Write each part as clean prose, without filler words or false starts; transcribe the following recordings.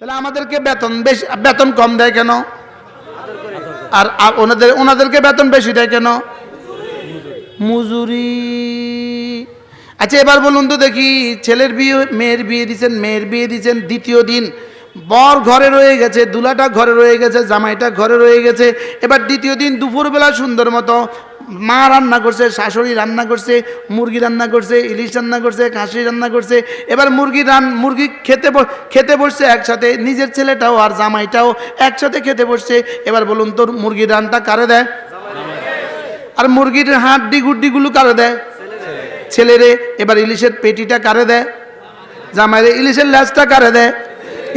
তাহলে আমাদেরকে বেতন বেশি, বেতন কম দেয় কেন? আর ওনাদেরকে বেতন বেশি দেয় কেন? মজুরি। আচ্ছা এবার বলুন তো দেখি, ছেলের বিয়ে, মেয়ের বিয়ে দিচ্ছেন, মেয়ের বিয়ে দিচ্ছেন, দ্বিতীয় দিন বর ঘরে রয়ে গেছে, দুলাটা ঘরে রয়ে গেছে, জামাইটা ঘরে রয়ে গেছে। এবার দ্বিতীয় দিন দুপুরবেলা সুন্দর মতো মা রান্না করছে, শাশুড়ি রান্না করছে, মুরগি রান্না করছে, ইলিশ রান্না করছে, খাসি রান্না করছে। এবার মুরগি খেতে বসছে একসাথে, নিজের ছেলেটাও আর জামাইটাও একসাথে খেতে বসছে। এবার বলুন তোর মুরগির রানটা কারে দেয়? আর মুরগির হাড্ডি গুড্ডিগুলো কারে দেয়? ছেলেরে। এবার ইলিশের পেটিটা কারে দেয়? জামাইরে। ইলিশের ল্যাজটা কারে দেয়?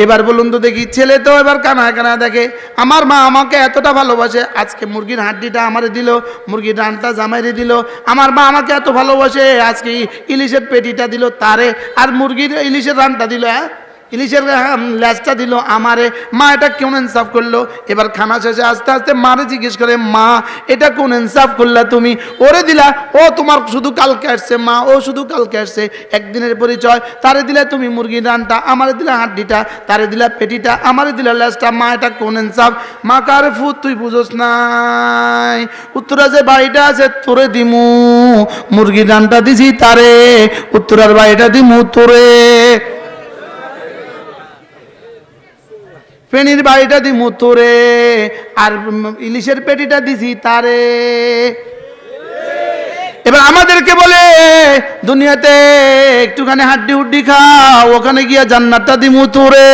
এবার বলুন তো দেখি, ছেলে তো এবার কানায় কানায় দেখে, আমার মা আমাকে এতটা ভালোবাসে, আজকে মুরগির হাড্ডিটা আমারে দিল, মুরগির রানটা জামাইরে দিল। আমার মা আমাকে এত ভালোবাসে, আজকে ইলিশের পেটিটা দিল তারে, আর মুরগির ইলিশের রানটা দিল, ইলিশের ল্যাজটা দিল আমারে। মা এটা কোন ইনসাফ করলো? এবার খানা শেষে আস্তে আস্তে মারে জিজ্ঞেস করে, মা এটা কোন ইনসাফ করলা তুমি? ওরে দিলা, ও তোমার শুধু কালকে আসছে, মা ও শুধু কালকে আসছে, একদিনের পরিচয়। তারে দিলা তুমি মুরগির রানটা, আমারে দিলা হাড্ডিটা, তারে দিলা পেটিটা, আমারে দিলা ল্যাজটা। মা এটা কোন ইনসাফ? মা কারে ফুট তুই বুঝোস নাই, উত্তরা যে বাড়িটা আছে তোরে দিমু, মুরগির রানটা দিছি তারে, উত্তরার বাড়িটা দিমু তোরে, ফেনীর বাড়িটা দিমু তোরে, আর ইলিশের পেটিটা দিছি তারে। এবার আমাদেরকে বলে দুনিয়াতে একটুখানি হাড্ডি হুড্ডি খাও, ওখানে গিয়া জান্নাতটা দিমু তোরে।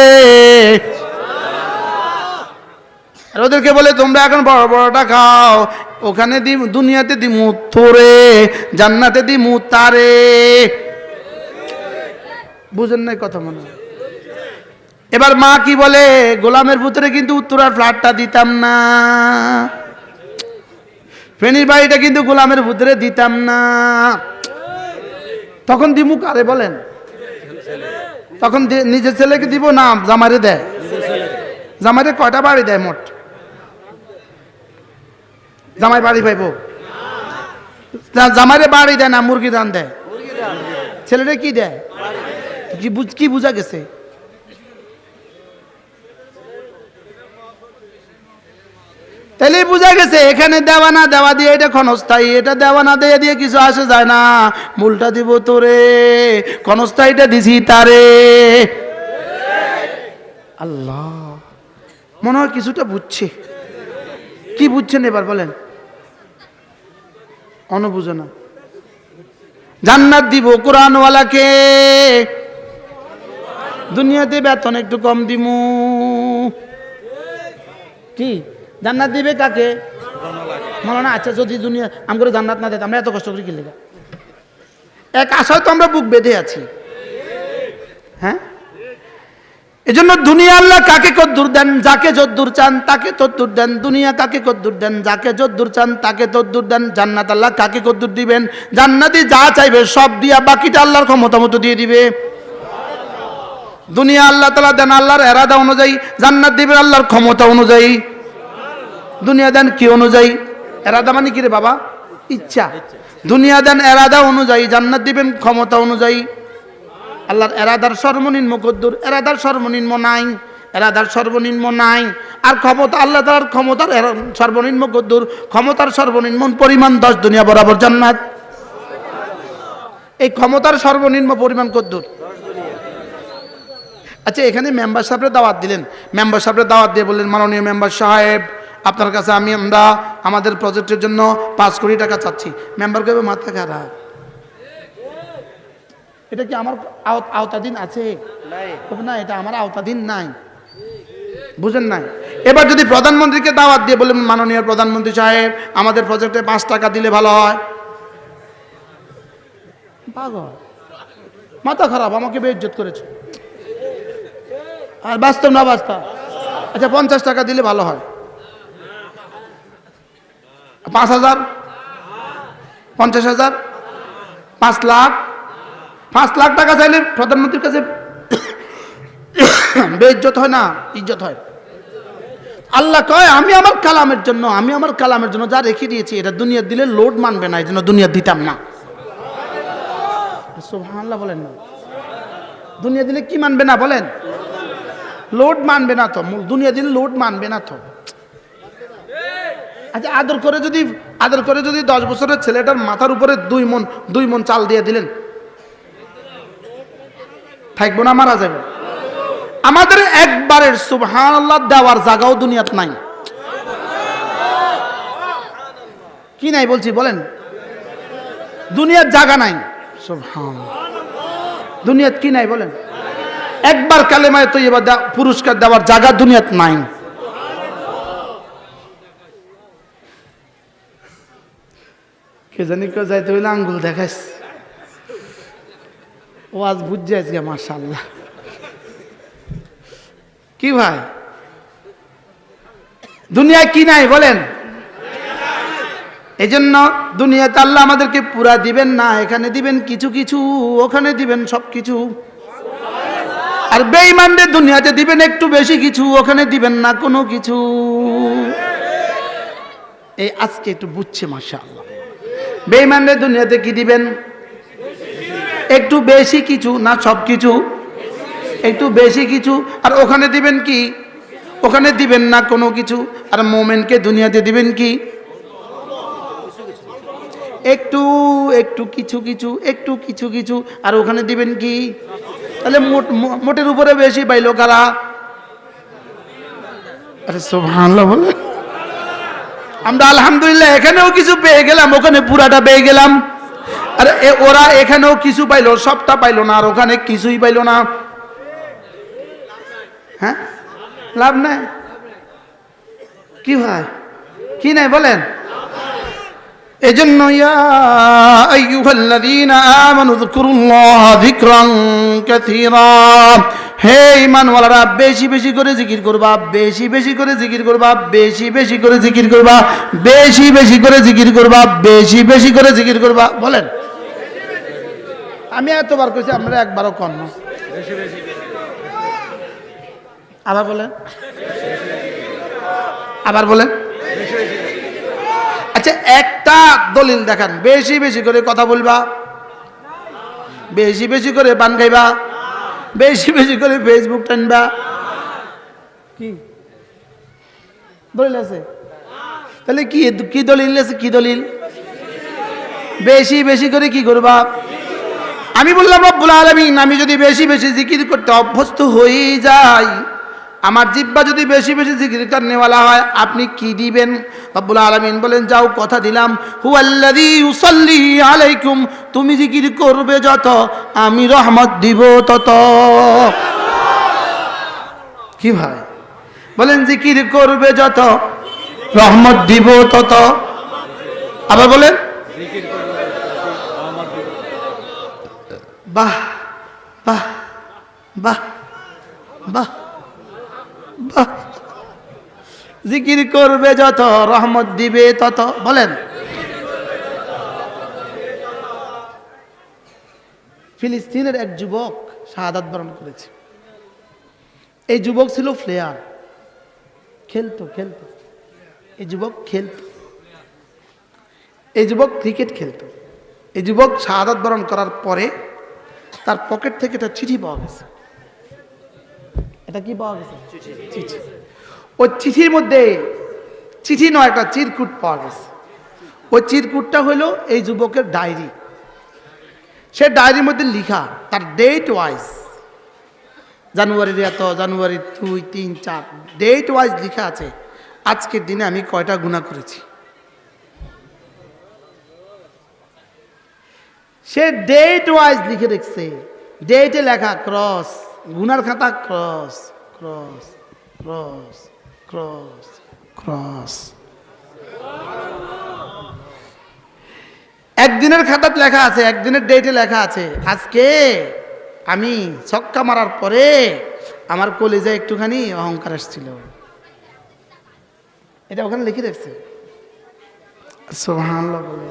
আর ওদেরকে বলে তোমরা এখন বড় বড়টা খাও, ওখানে দুনিয়াতে দিমু তোরে, জান্নাতে দিমু তারে। বুঝেন নাই কথা মনে হয়? এবার মা কি বলে, গোলামের ভিতরে কিন্তু উত্তরার ফ্ল্যাটটা দিতাম না, ফেনীর বাড়িটা কিন্তু গোলামের ভিতরে দিতাম না। তখন দিমু কারে বলেন? তখন নিজের ছেলেকে দিব না জামাইরে দেয়? জামাইরে কয়টা বাড়ি দেয় মোট? জামাই বাড়ি পাইব? জামাইরে বাড়ি দেয় না, মুরগির রান দেয়। ছেলেরে কি দেয়? কি বুঝা গেছে? তাহলে বোঝা গেছে এখানে দেওয়া না দেওয়া দিয়ে এটা ক্ষণস্থায়ী, এটা দেওয়া না দেওয়া দিয়ে কিছু আসে যায় না। মূলটা দিব তোরে, ক্ষণস্থায়ীটা দিছি তারে। আল্লাহ, মনে হয় কিছুটা বুঝছে। কি বুঝছেন এবার বলেন? অনুবুঝো না। জান্নাত দিব কোরআনওয়ালাকে, দুনিয়াতে বেতন একটু কম দিমু। কি জান্নাত দিবে কাকে? মনে না? আচ্ছা যদি দুনিয়া আমরা জান্নাত না দেয় আমরা এত কষ্ট করি কি লেগে? এক আশায় তো আমরা বুক বেঁধে আছি। হ্যাঁ, এজন্য দুনিয়া আল্লাহ কাকে কদ্দুর দেন, যাকে যদ্দুর চান তাকে তদ্দুর দেন। দুনিয়া কাকে কদ্দুর দেন, যাকে যদ্দুর চান তাকে তদ্দুর দেন। জান্নাত আল্লাহ কাকে কদ্দুর দিবেন? জান্নাতি যা চাইবে সব দিয়া বাকিটা আল্লাহর ক্ষমতা মতো দিয়ে দিবে। দুনিয়া আল্লাহ তাআলা দেন আল্লাহর এরাদা অনুযায়ী, জান্নাত দিবেন আল্লাহর ক্ষমতা অনুযায়ী। দুনিয়া দেন কি অনুযায়ী? এরাদা মানে কি রে বাবা? ইচ্ছা। দুনিয়া দেন এরাদা অনুযায়ী, জান্নাত দিবেন ক্ষমতা অনুযায়ী। আল্লাহর এরাদার সর্বনিম্ন কদ্দুর? এরাদার সর্বনিম্ন নাই, এরাদার সর্বনিম্ন নাই। আর ক্ষমতা, আল্লাহ তাআলার ক্ষমতার সর্বনিম্ন কদ্দুর? ক্ষমতার সর্বনিম্ন পরিমাণ 10 দুনিয়া বরাবর জান্নাত। এই ক্ষমতার সর্বনিম্ন পরিমাণ কদ্দুর? আচ্ছা এখানে মেম্বার সাহেবের দাওয়াত দিলেন, মেম্বার সাহেবের দাওয়াত দিয়ে বললেন, মাননীয় মেম্বার সাহেব আপনার কাছে আমরা আমাদের প্রজেক্টের জন্য 5 কোটি টাকা চাচ্ছি। মেম্বার কবে মাথা খারাপ, এটা কি আমার আওতাধীন আছে? না, এটা আমার আওতাধীন নাই। বুঝেন নাই? এবার যদি প্রধানমন্ত্রীকে দাওয়াত দিয়ে বললেন, মাননীয় প্রধানমন্ত্রী সাহেব আমাদের প্রজেক্টে 5 টাকা দিলে ভালো হয়। পাগল, মাথা খারাপ, আমাকে বেইজ্জত করেছে। আর বাস্তব না বাস্তব? আচ্ছা 50 টাকা দিলে ভালো হয়। 5,000, 50,000, 5 লাখ, 5 লাখ টাকা চাইলে প্রধানমন্ত্রীর কাছে বেইজ্জত হয় না? ইজ্জত হয়। আল্লাহ কয় আমি আমার কালামের জন্য যা রেখে দিয়েছি এটা দুনিয়া দিলে লোড মানবে না, এই জন্য দুনিয়া দিতাম না। সুবহানাল্লাহ বলেন না? দুনিয়া দিলে কি মানবে না বলেন? লোড মানবে না তো, দুনিয়া দিন লোড মানবে না তো। আচ্ছা আদর করে যদি 10 বছরের ছেলেটার মাথার উপরে 2 মণ চাল দিয়ে দিলেন, থাকবো না, মারা যাবে। আমাদের একবারের সুবহানাল্লাহ দেওয়ার জায়গাও দুনিয়াত নাই। কি নাই বলছি বলেন? দুনিয়ার জায়গা নাই। সুবহানাল্লাহ, দুনিয়াত কি নাই বলেন? একবার কালেমায়ে তয়্যিবা পুরস্কার দেওয়ার জায়গা দুনিয়াত নাই। কে জানি কেউ যাইতে হইলে আঙ্গুল দেখাইস, ওয়াজ বুঝছে আজকে মাশাআল্লাহ। কি ভাই, দুনিয়ায় কি নাই বলেন? এজন্য দুনিয়াতে আল্লাহ আমাদেরকে পুরা দিবেন না, এখানে দিবেন কিছু কিছু, ওখানে দিবেন সব কিছু। আর বেঈমানদের দুনিয়াতে দিবেন একটু বেশি কিছু, ওখানে দিবেন না কোনো কিছু। এই আজকে একটু বুঝছে মাশাআল্লাহ। বেঈমানদের দুনিয়াতে কি দিবেন? একটু বেশি কিছু, না সব কিছু, একটু বেশি কিছু। আর ওখানে দিবেন কি? ওখানে দিবেন না কোনো কিছু। আর মোমেনকে দুনিয়াতে দিবেন কি? একটু একটু কিছু কিছু, একটু কিছু কিছু। আর ওখানে দিবেন কি? তাহলে মোটের উপরে বেশি পাইলো কারা? আরে সুবহানাল্লাহ বলে। আমরা আলহামদুলিল্লাহ এখানেও কিছু পেয়ে গেলাম, ওখানে পুরাটা পেয়ে গেলাম। আর ওরা এখানেও কিছু পাইলো, সবটা পাইলো না, আর ওখানে কিছুই পাইলো না। হ্যাঁ, লাভ নাই। কি ভাই, কি নাই বলেন? এজন্য ইয়া আইয়ুহাল্লাযীনা আমানু যকুরুল্লাহ যিকরান কাসীরা, হে ঈমানওয়ালারা বেশি বেশি করে জিকির করবা, বেশি বেশি করে জিকির করবা, বেশি বেশি করে জিকির করবা, বেশি বেশি করে জিকির করবা, বেশি বেশি করে জিকির করবা। বলেন, আমি এতবার কইছি, আমরা একবারও কম না। আবার বলেন, আবার বলেন। আচ্ছা একটা দলিল দেখান, বেশি বেশি করে কথা বলবা, বেশি বেশি করে পান খাইবা, বেশি বেশি করে ফেসবুক টানবা। কি দলিল আছে? তাহলে কি কি দলিল আছে? কি দলিল? বেশি বেশি করে কি করবা? আমি বললাম রব্বুল আলামিন, আমি যদি বেশি বেশি জিকির করতে অভ্যস্ত হয়ে যাই, আমার জিহ্বা যদি বেশি বেশি জিকির করনেওয়ালা হয়, আপনি কি দিবেন? রব্বুল আলামিন বলেন, যাও কথা দিলাম, হুয়াল্লাযী ইউসাল্লি আলাইকুম, তুমি জিকির করবে যত, আমি রহমত দিব তত। কি ভাই বলেন? জিকির করবে যত, রহমত দিব তত। আবার বলেন, বাহ বাহ বাহ বাহ বাহ। জিকির করবে যত, রহমত দিবে তত। বলেন, ফিলিস্তিনের এক যুবক শাহাদাত বরণ করেছে। এই যুবক ছিল প্লেয়ার, খেলতো। এই যুবক খেলতো, এই যুবক ক্রিকেট খেলতো। এই যুবক শাহাদাত বরণ করার পরে তার পকেট থেকে একটা চিঠি পাওয়া গেছে। এটা কি পাওয়া গেছে? চিঠি। ওই চিঠির মধ্যে, চিঠি নয়, একটা চিরকুট পাওয়া গেছে। ওই চিরকুটটা হলো এই যুবকের ডায়েরি। সে ডায়েরির মধ্যে লিখা, তার ডেট ওয়াইজ, জানুয়ারির এত, জানুয়ারি 2, 3, 4 ডেট ওয়াইজ লিখা আছে, আজকের দিনে আমি কয়টা গুনাহ করেছি। সে ডেট ওয়াইজ লিখে রেখেছে। ডেটে লেখা ক্রস, গুনার খাতা cross cross cross cross cross. একদিনের খাতাতে লেখা আছে, একদিনের ডেটে লেখা আছে, আজকে আমি ছক্কা মারার পরে আমার কলিজায় একটুখানি অহংকার আসছিল। এটা ওখানে লিখে রাখছে। সুবহানাল্লাহ বলে।